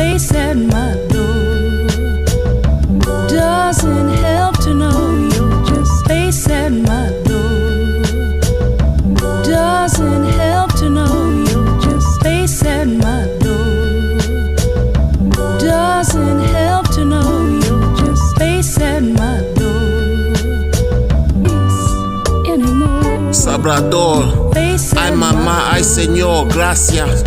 face at my door. Doesn't help to know you're just face at my door. Doesn't help to know you're just face at my door. Doesn't help to know you're just face at my door. Anymore. Sabrador, ay mamá, ay señor, gracias.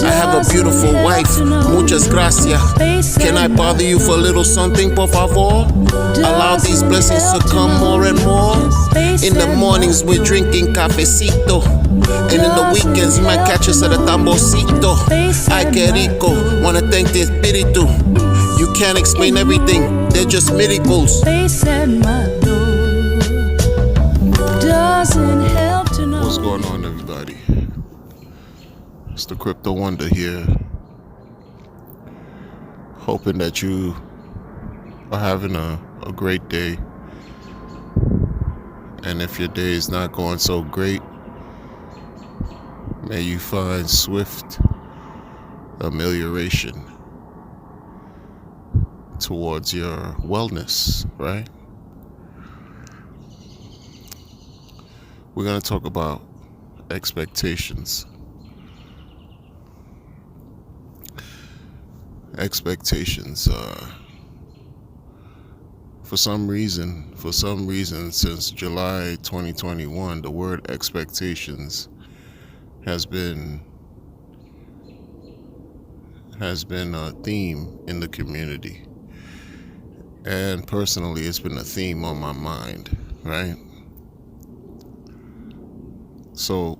I have a beautiful wife, muchas gracias. Can I bother you for a little something, por favor? Allow these blessings to come more and more. In the mornings we're drinking cafecito, and in the weekends you might catch us at a tamborcito. Ay que rico, wanna thank the espíritu. You can't explain everything, they're just miracles. What's going on, everybody? It's the Crypto Wonder here. Hoping that you are having a great day. And if your day is not going so great, may you find swift amelioration towards your wellness, right? We're going to talk about expectations. Expectations. For some reason, since July 2021, the word expectations has been a theme in the community. And personally, it's been a theme on my mind, right? So,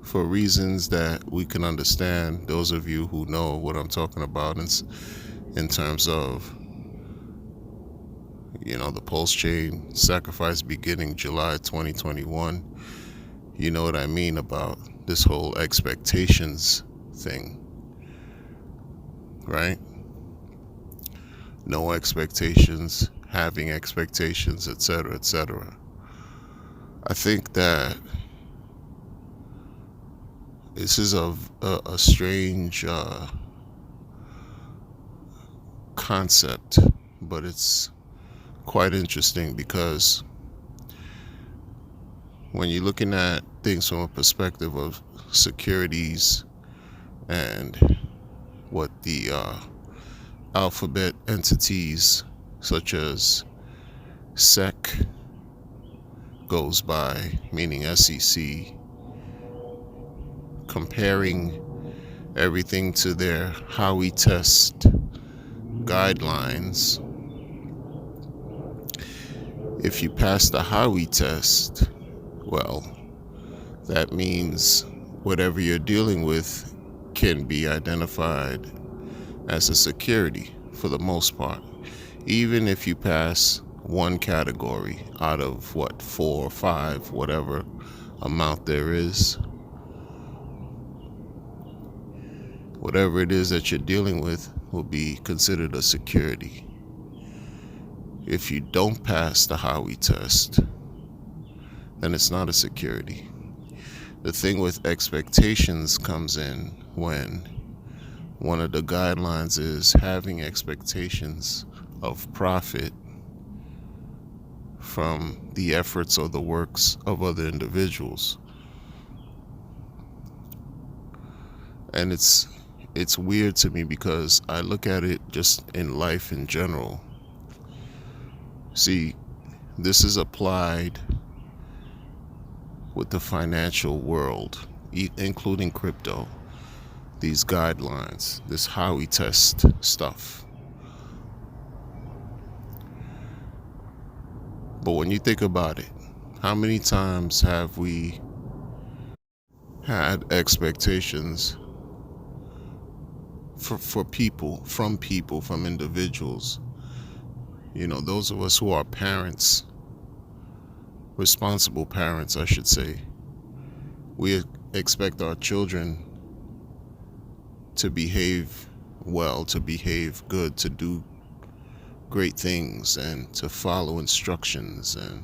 for reasons that we can understand, those of you who know what I'm talking about in terms of, the pulse chain sacrifice beginning July 2021, you know what I mean about this whole expectations thing, right? No expectations, having expectations, etc., etc. I think that this is a strange concept, but it's quite interesting because when you're looking at things from a perspective of securities and what the alphabet entities such as SEC goes by, meaning SEC, comparing everything to their Howey test guidelines. If you pass the Howey test, well, that means whatever you're dealing with can be identified as a security for the most part. Even if you pass one category out of 4 or 5, whatever amount there is, whatever it is that you're dealing with will be considered a security. If you don't pass the Howey test, then it's not a security. The thing with expectations comes in when one of the guidelines is having expectations of profit from the efforts or the works of other individuals. And it's weird to me because I look at it just in life in general. See, this is applied with the financial world, including crypto, these guidelines, this Howey test stuff. But when you think about it, how many times have we had expectations from people, from individuals? Those of us who are parents, responsible parents, I should say, we expect our children to behave well, to behave good, to do great things, and to follow instructions, and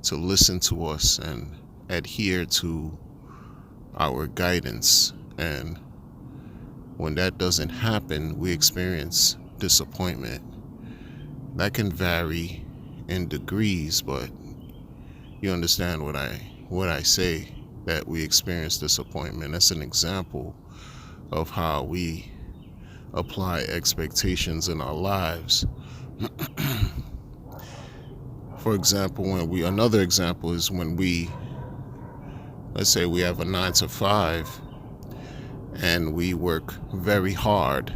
to listen to us and adhere to our guidance. And when that doesn't happen, we experience disappointment. That can vary in degrees, but you understand what I say, that we experience disappointment. That's an example of how we apply expectations in our lives. For example, another example is when let's say we have a 9 to 5 and we work very hard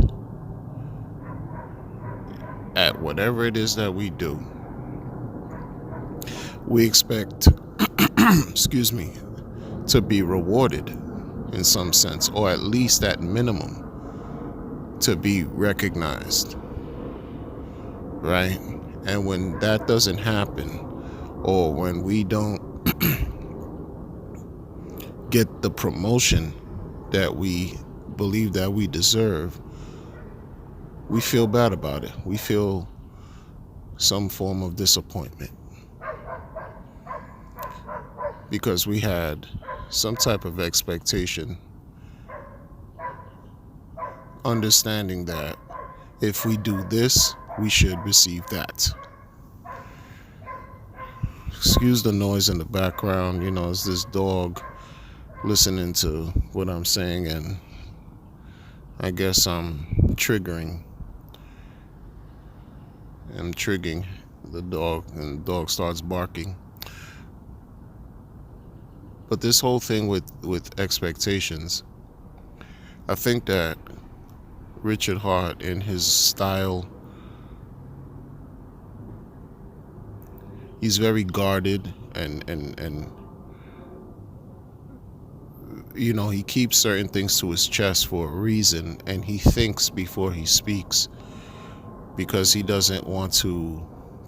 at whatever it is that we do. We expect, excuse me, to be rewarded in some sense, or at least at minimum to be recognized, right? And when that doesn't happen, or when we don't get the promotion that we believe that we deserve, we feel bad about it. We feel some form of disappointment because we had some type of expectation, understanding that if we do this, we should receive that. Excuse the noise in the background. It's this dog listening to what I'm saying, and I guess I'm triggering the dog, and the dog starts barking. But this whole thing with expectations, I think that Richard Hart, in his style, he's very guarded, and he keeps certain things to his chest for a reason, and he thinks before he speaks, because he doesn't want to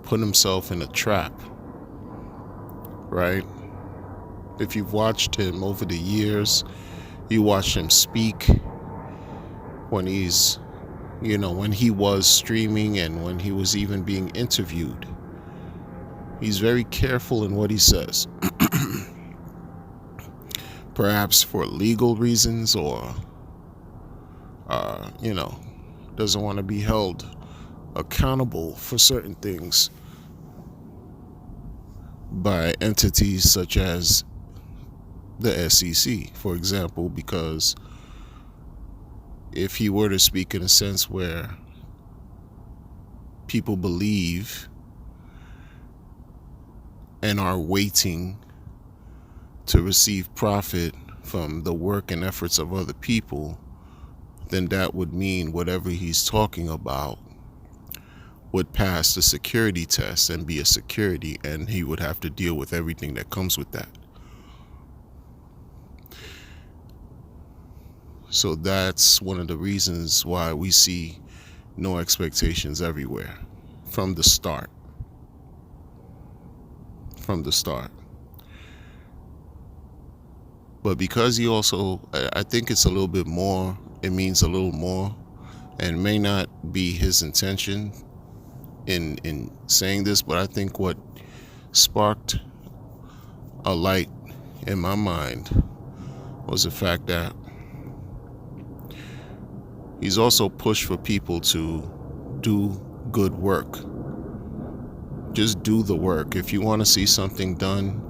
put himself in a trap, right? If you've watched him over the years, you watch him speak when he was streaming and when he was even being interviewed. He's very careful in what he says. Perhaps for legal reasons, or doesn't want to be held accountable for certain things by entities such as the SEC, for example, because if he were to speak in a sense where people believe and are waiting to receive profit from the work and efforts of other people, then that would mean whatever he's talking about would pass the security test and be a security, and he would have to deal with everything that comes with that. So that's one of the reasons why we see no expectations everywhere from the start. But because he also, I think it's a little bit more, it means a little more, and may not be his intention in saying this, but I think what sparked a light in my mind was the fact that he's also pushed for people to do good work. Just do the work. If you want to see something done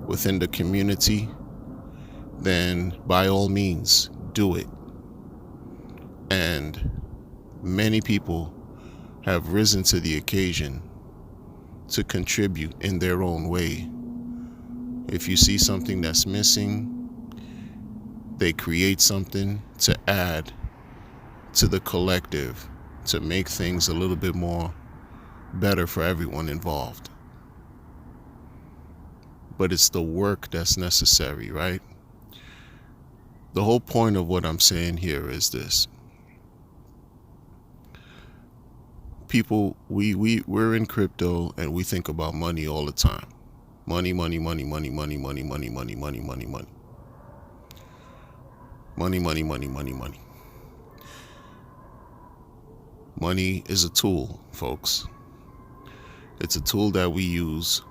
within the community, then by all means, do it. And many people have risen to the occasion to contribute in their own way. If you see something that's missing, they create something to add to the collective to make things a little bit more better for everyone involved. But it's the work that's necessary, right? The whole point of what I'm saying here is this. People, we're in crypto and we think about money all the time. Money, money, money, money, money, money, money, money, money, money, money. Money, money, money, money, money. Money is a tool, folks. It's a tool that we use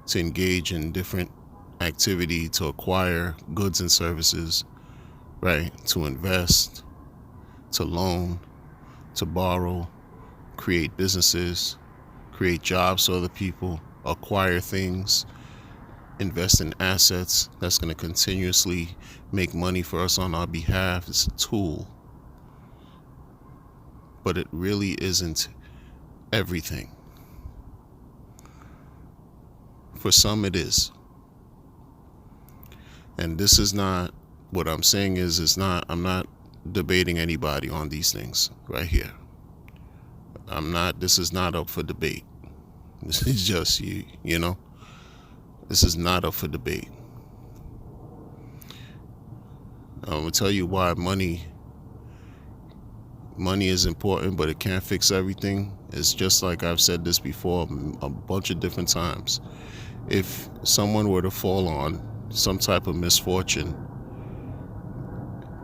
to engage in different activity, to acquire goods and services, right? To invest, to loan, to borrow, create businesses, create jobs for other people, acquire things, invest in assets that's going to continuously make money for us on our behalf. It's a tool, but it really isn't everything. For some it is. And this is not, what I'm saying is I'm not debating anybody on these things right here. This is not up for debate. This is just you know, this is not up for debate. I'm gonna tell you why money is important, but it can't fix everything. It's just like I've said this before a bunch of different times. If someone were to fall on some type of misfortune,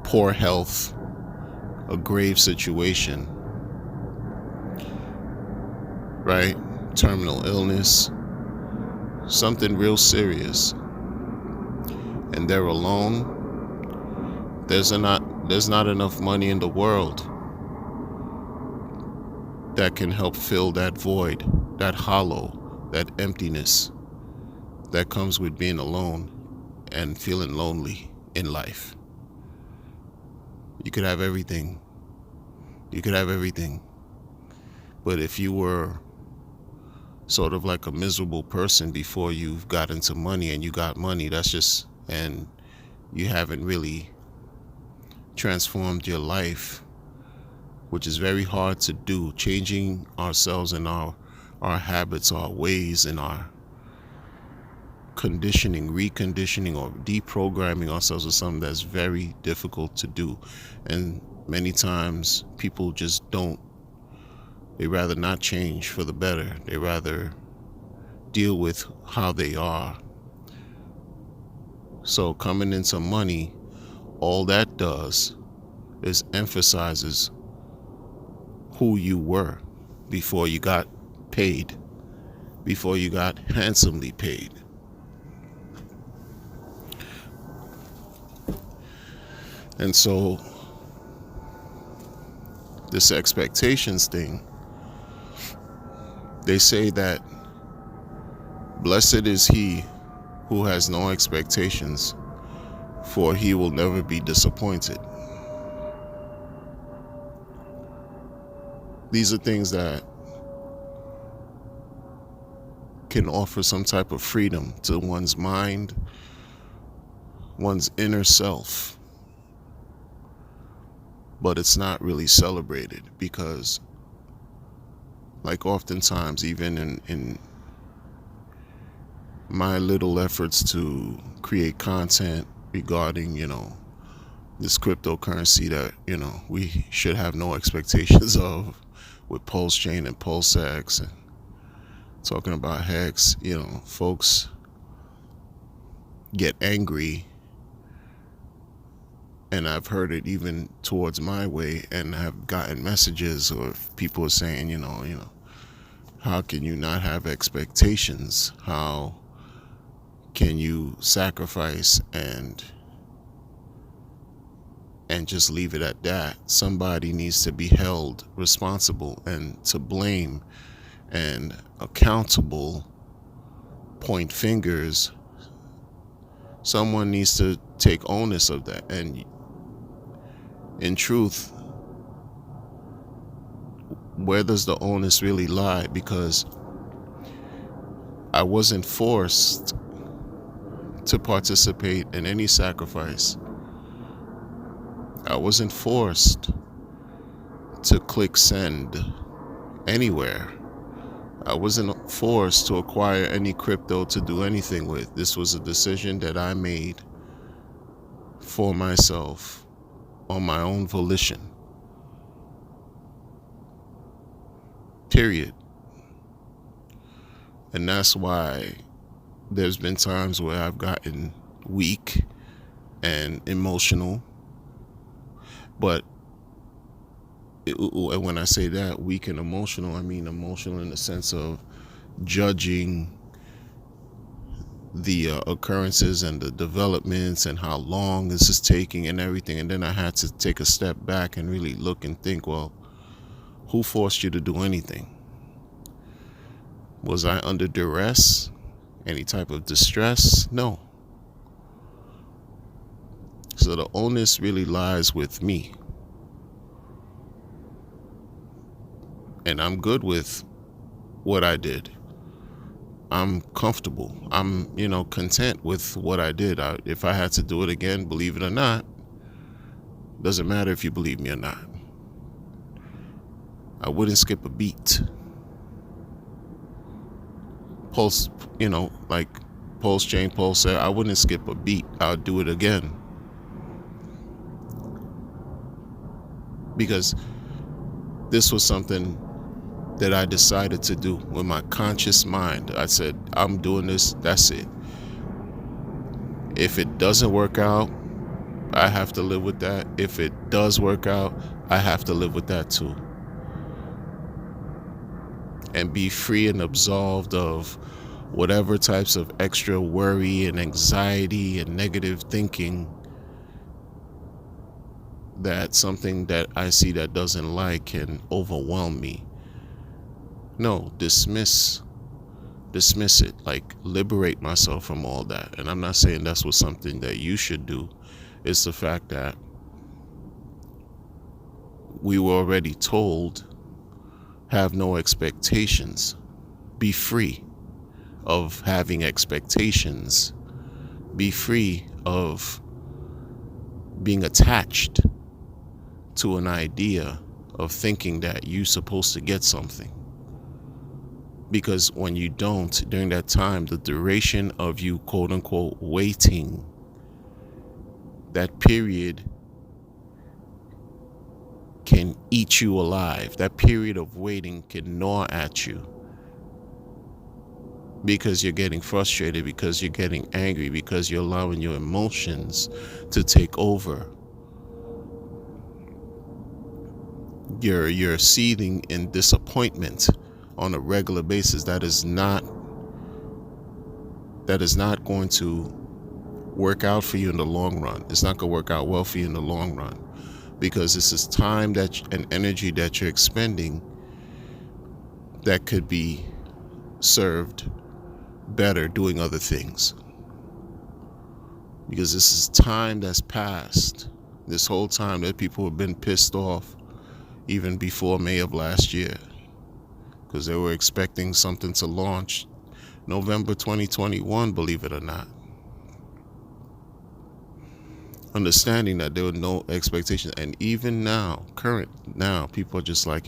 poor health, a grave situation, right? Terminal illness, something real serious, and they're alone, there's not enough money in the world that can help fill that void, that hollow, that emptiness that comes with being alone and feeling lonely in life. You could have everything. But if you were sort of like a miserable person before you got into money and you got money, and you haven't really transformed your life, which is very hard to do, changing ourselves and our habits, our ways, and our reconditioning, or deprogramming ourselves is something that's very difficult to do. And many times people just they rather not change for the better. They rather deal with how they are. So coming into money, all that does is emphasizes who you were before you got paid, before you got handsomely paid. And so this expectations thing, they say that blessed is he who has no expectations, for he will never be disappointed. These are things that can offer some type of freedom to one's mind, one's inner self. But it's not really celebrated because, like oftentimes, even in my little efforts to create content regarding, this cryptocurrency that, we should have no expectations of, with Pulse Chain and PulseX, and talking about Hex, folks get angry. And I've heard it even towards my way, and have gotten messages, or people are saying, how can you not have expectations? How can you sacrifice and just leave it at that? Somebody needs to be held responsible and to blame and accountable, point fingers. Someone needs to take onus of that. And in truth, where does the onus really lie? Because I wasn't forced to participate in any sacrifice. I wasn't forced to click send anywhere. I wasn't forced to acquire any crypto to do anything with. This was a decision that I made for myself on my own volition. Period. And that's why there's been times where I've gotten weak and emotional. But when I say that, weak and emotional, I mean emotional in the sense of judging the occurrences and the developments and how long this is taking and everything. And then I had to take a step back and really look and think, well, who forced you to do anything? Was I under duress? Any type of distress? No. So the onus really lies with me. And I'm good with what I did. I'm comfortable. I'm, content with what I did. If I had to do it again, believe it or not, doesn't matter if you believe me or not, I wouldn't skip a beat. Pulse, like Pulse Jane Paul said, I wouldn't skip a beat. I'll do it again. Because this was something that I decided to do with my conscious mind. I said, I'm doing this, that's it. If it doesn't work out, I have to live with that. If it does work out, I have to live with that too. And be free and absolved of whatever types of extra worry and anxiety and negative thinking that something that I see that doesn't like can overwhelm me. No, dismiss it, like liberate myself from all that. And I'm not saying that's what something that you should do. It's the fact that we were already told, have no expectations. Be free of having expectations. Be free of being attached to an idea of thinking that you're supposed to get something. Because when you don't, during that time, the duration of you, quote unquote, waiting, that period can eat you alive. That period of waiting can gnaw at you. Because you're getting frustrated, because you're getting angry, because you're allowing your emotions to take over. You're seething in disappointment on a regular basis. That is not going to work out for you in the long run. It's not going to work out well for you in the long run, because this is time and energy that you're expending that could be served better doing other things. Because this is time that's passed. This whole time that people have been pissed off even before May of last year, because they were expecting something to launch November 2021, believe it or not. Understanding that there were no expectations. And even now, people are just like,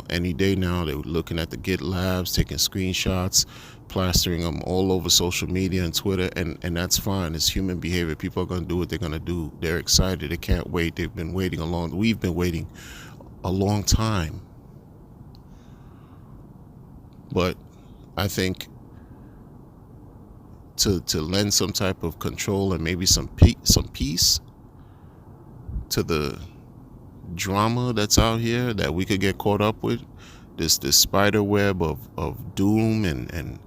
any day now, they're looking at the GitLabs, taking screenshots, plastering them all over social media and Twitter, and that's fine. It's human behavior. People are going to do what they're going to do. They're excited. They can't wait. We've been waiting a long time. But I think to lend some type of control and maybe some peace to the drama that's out here that we could get caught up with, this spider web of doom and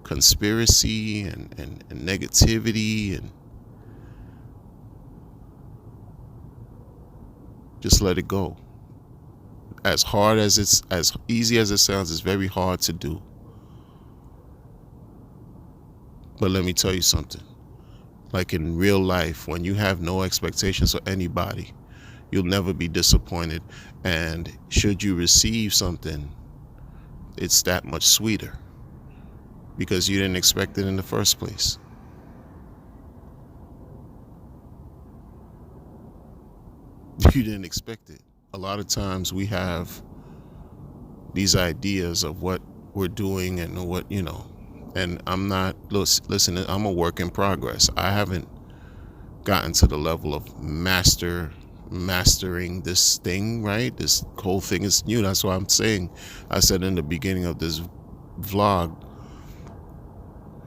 conspiracy and negativity, and just let it go. As easy as it sounds, it's very hard to do. But let me tell you something. Like in real life, when you have no expectations for anybody, you'll never be disappointed. And should you receive something, it's that much sweeter, because you didn't expect it in the first place. You didn't expect it. A lot of times we have these ideas of what we're doing and what, and I'm not, listen, I'm a work in progress. I haven't gotten to the level of mastering this thing, right? This whole thing is new. That's why I'm saying, I said in the beginning of this vlog,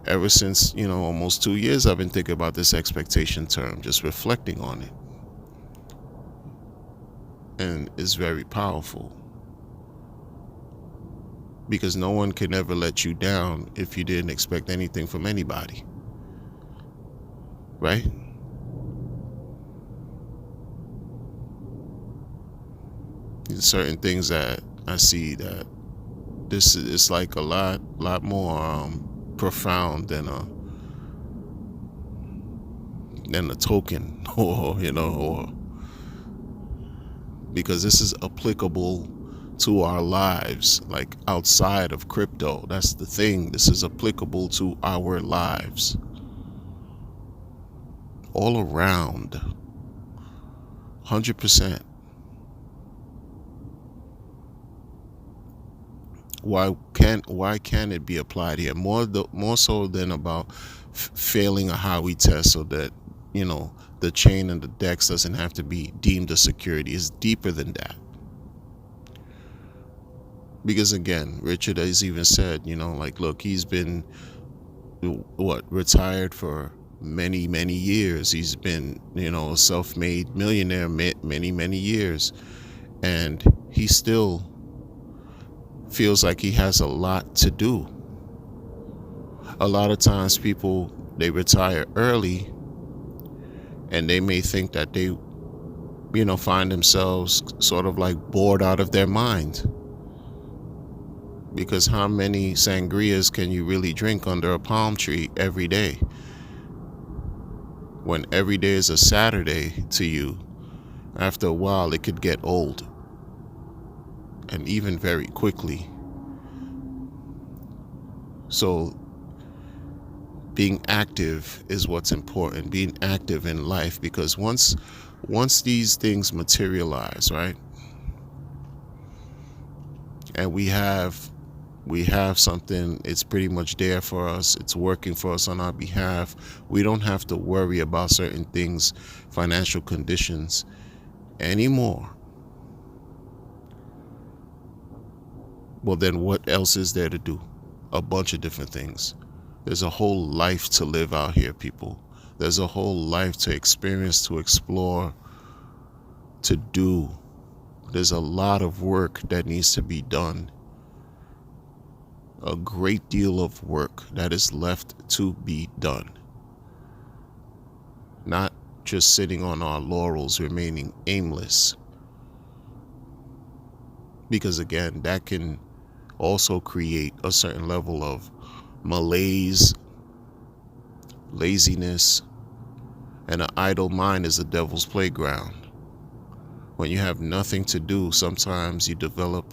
ever since, almost 2 years, I've been thinking about this expectation term, just reflecting on it. And it's very powerful, because no one can ever let you down if you didn't expect anything from anybody, right? There's certain things that I see that this is like a lot more profound than a token, or because this is applicable to our lives, like outside of crypto. That's the thing. This is applicable to our lives all around, 100%. Why can it be applied here more so than about failing a Howey test, so that the chain and the DEX doesn't have to be deemed a security? It's deeper than that. Because again, Richard has even said, like, look, he's been retired for many years. He's been a self-made millionaire many years, and he still feels like he has a lot to do. A lot of times people, they retire early and they may think that they find themselves sort of like bored out of their mind, because how many sangrias can you really drink under a palm tree every day, when every day is a Saturday to you? After a while it could get old, and even very quickly. So being active is what's important, being active in life, because once these things materialize, right, and we have something, it's pretty much there for us, it's working for us on our behalf, we don't have to worry about certain things, financial conditions anymore. Well, then what else is there to do? A bunch of different things. There's a whole life to live out here, people. There's a whole life to experience, to explore, to do. There's a lot of work that needs to be done. A great deal of work that is left to be done. Not just sitting on our laurels, remaining aimless. Because again, that can also create a certain level of malaise, laziness, and an idle mind is the devil's playground. When you have nothing to do, sometimes you develop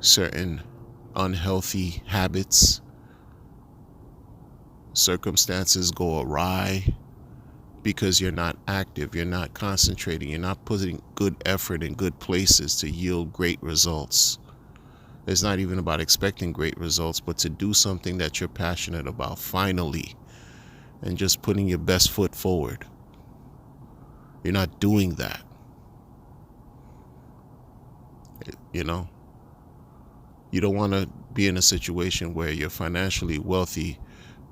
certain unhealthy habits. Circumstances go awry because you're not active, you're not concentrating, you're not putting good effort in good places to yield great results. It's not even about expecting great results, but to do something that you're passionate about finally, and just putting your best foot forward. You're not doing that. You don't want to be in a situation where you're financially wealthy,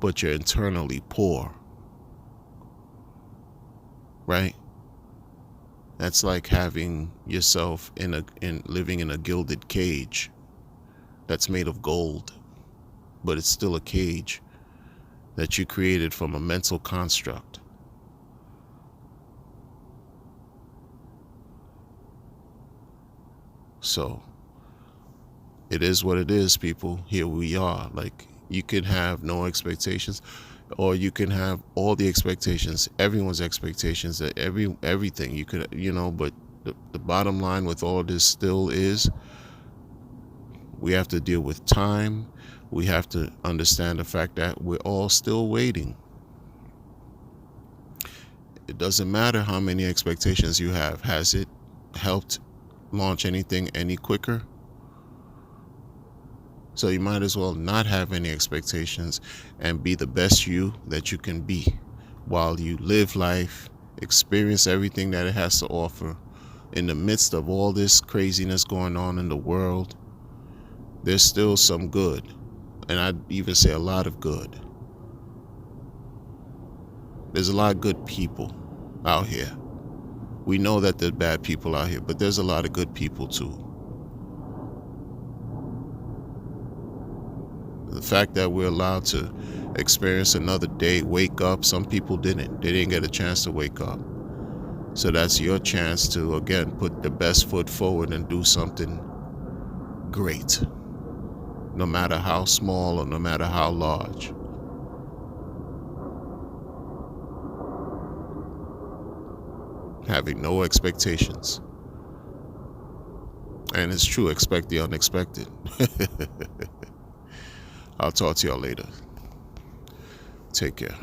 but you're internally poor. Right? That's like having yourself living in a gilded cage that's made of gold, but it's still a cage that you created from a mental construct. So it is what it is, people. Here we are. Like, you can have no expectations, or you can have all the expectations, everyone's expectations, that everything you could, but the bottom line with all this still is, we have to deal with time. We have to understand the fact that we're all still waiting. It doesn't matter how many expectations you have. Has it helped launch anything any quicker? So you might as well not have any expectations and be the best you that you can be while you live life, experience everything that it has to offer. In the midst of all this craziness going on in the world, there's still some good, and I'd even say a lot of good. There's a lot of good people out here. We know that there are bad people out here, but there's a lot of good people too. The fact that we're allowed to experience another day, wake up. Some people didn't. They didn't get a chance to wake up. So that's your chance to, again, put the best foot forward and do something great, no matter how small or no matter how large. Having no expectations. And it's true, expect the unexpected. I'll talk to y'all later. Take care.